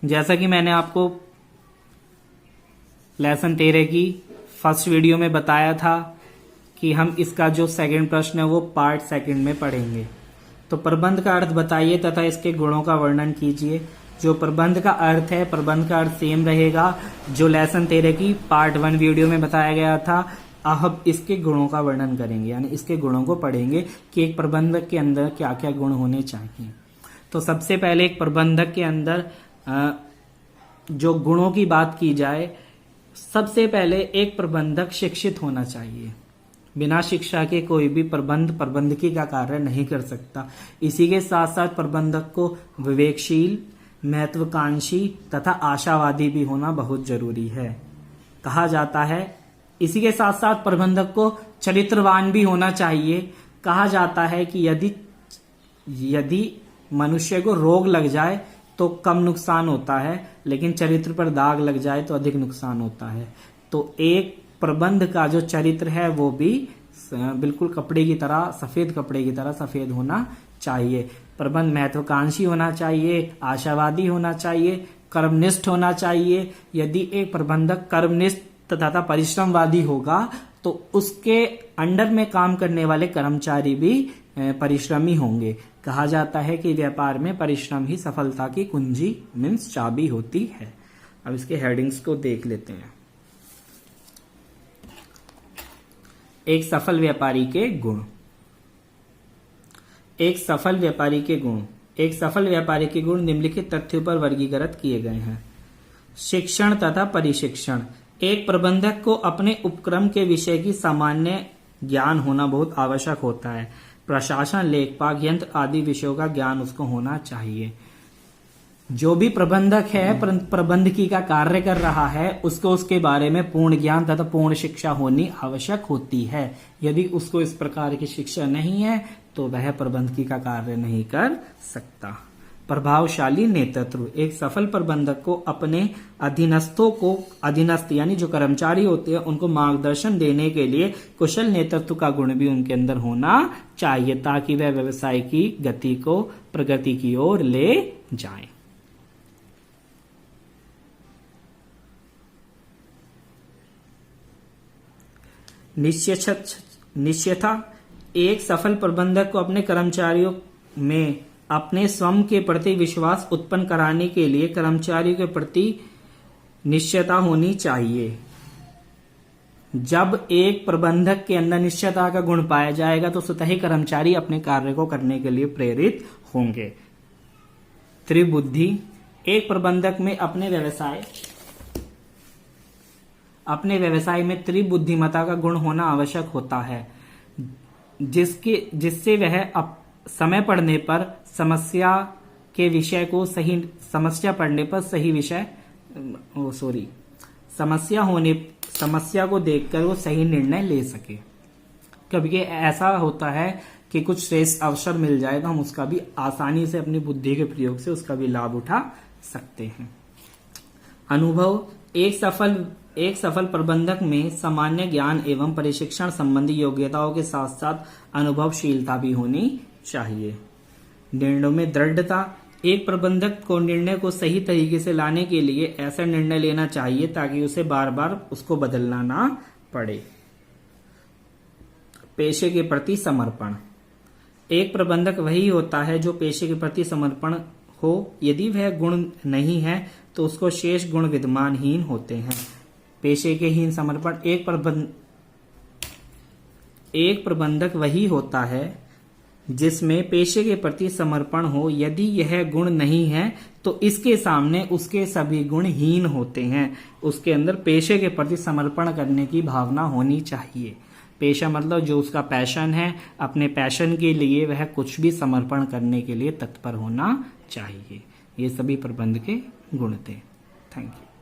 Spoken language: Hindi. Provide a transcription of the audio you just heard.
जैसा कि मैंने आपको लेसन 13 की फर्स्ट वीडियो में बताया था कि हम इसका जो सेकंड प्रश्न है वो पार्ट सेकंड में पढ़ेंगे। तो प्रबंध का अर्थ बताइए तथा इसके गुणों का वर्णन कीजिए। जो प्रबंध का अर्थ है, प्रबंध का अर्थ सेम रहेगा जो लेसन 13 की पार्ट 1 वीडियो में बताया गया था। अब इसके गुणों का वर्णन करेंगे, यानी इसके गुणों को पढ़ेंगे कि एक प्रबंधक के अंदर क्या क्या गुण होने चाहिए। तो सबसे पहले एक प्रबंधक के अंदर जो गुणों की बात की जाए, सबसे पहले एक प्रबंधक शिक्षित होना चाहिए। बिना शिक्षा के कोई भी प्रबंधकी का कार्य नहीं कर सकता। इसी के साथ साथ प्रबंधक को विवेकशील, महत्वाकांक्षी तथा आशावादी भी होना बहुत जरूरी है। कहा जाता है इसी के साथ साथ प्रबंधक को चरित्रवान भी होना चाहिए। कहा जाता है कि यदि मनुष्य को रोग लग जाए तो कम नुकसान होता है, लेकिन चरित्र पर दाग लग जाए तो अधिक नुकसान होता है। तो एक प्रबंध का जो चरित्र है वो भी बिल्कुल कपड़े की तरह, सफेद कपड़े की तरह सफेद होना चाहिए। प्रबंध महत्वाकांक्षी होना चाहिए, आशावादी होना चाहिए, कर्मनिष्ठ होना चाहिए। यदि एक प्रबंधक कर्मनिष्ठ तथा परिश्रमवादी होगा तो उसके अंडर में काम करने वाले कर्मचारी भी परिश्रमी होंगे। कहा जाता है कि व्यापार में परिश्रम ही सफलता की कुंजी मीन्स चाबी होती है। अब इसके हेडिंग्स को देख लेते हैं। एक सफल व्यापारी के गुण। एक सफल व्यापारी के गुण। एक सफल व्यापारी के गुण निम्नलिखित तथ्यों पर वर्गीकृत किए गए हैं। शिक्षण तथा परिशिक्षण। एक प्रबंधक को अपने उपक्रम के विषय की सामान्य ज्ञान होना बहुत आवश्यक होता है। प्रशासन, लेखपाल, यंत्र आदि विषयों का ज्ञान उसको होना चाहिए। जो भी प्रबंधक है, प्रबंधकी का कार्य कर रहा है, उसको उसके बारे में पूर्ण ज्ञान तथा पूर्ण शिक्षा होनी आवश्यक होती है। यदि उसको इस प्रकार की शिक्षा नहीं है तो वह प्रबंधकी का कार्य नहीं कर सकता। प्रभावशाली नेतृत्व। एक सफल प्रबंधक को अपने अधीनस्थों को, अधीनस्थ यानी जो कर्मचारी होते हैं, उनको मार्गदर्शन देने के लिए कुशल नेतृत्व का गुण भी उनके अंदर होना चाहिए, ताकि वह व्यवसाय की गति को प्रगति की ओर ले जाए। निश्चयता। एक सफल प्रबंधक को अपने कर्मचारियों में अपने स्वयं के प्रति विश्वास उत्पन्न कराने के लिए कर्मचारियों के प्रति निश्चयता होनी चाहिए। जब एक प्रबंधक के अंदर निश्चयता का गुण पाया जाएगा तो स्वतः ही कर्मचारी अपने कार्य को करने के लिए प्रेरित होंगे। त्रिबुद्धि। एक प्रबंधक में अपने व्यवसाय में त्रिबुद्धिमता का गुण होना आवश्यक होता है, जिससे वह समय पड़ने पर समस्या को देखकर वो सही निर्णय ले सके। कभी ऐसा होता है कि कुछ श्रेष्ठ अवसर मिल जाए तो हम उसका भी आसानी से अपनी बुद्धि के प्रयोग से उसका भी लाभ उठा सकते हैं। अनुभव। एक सफल प्रबंधक में सामान्य ज्ञान एवं प्रशिक्षण संबंधी योग्यताओं के साथ साथ अनुभवशीलता भी होनी चाहिए। निर्णयों में दृढ़ता। एक प्रबंधक को निर्णय को सही तरीके से लाने के लिए ऐसा निर्णय लेना चाहिए ताकि उसे बार बार उसको बदलना ना पड़े। पेशे के प्रति समर्पण। एक प्रबंधक वही होता है जो पेशे के प्रति समर्पण हो। यदि वह गुण नहीं है तो उसको शेष गुण विद्यमानहीन होते हैं। पेशे के हीन समर्पण। एक प्रबंधक वही होता है जिसमें पेशे के प्रति समर्पण हो। यदि यह गुण नहीं है तो इसके सामने उसके सभी गुण हीन होते हैं। उसके अंदर पेशे के प्रति समर्पण करने की भावना होनी चाहिए। पेशा मतलब जो उसका पैशन है, अपने पैशन के लिए वह कुछ भी समर्पण करने के लिए तत्पर होना चाहिए। ये सभी प्रबंध के गुण थे। Thank you.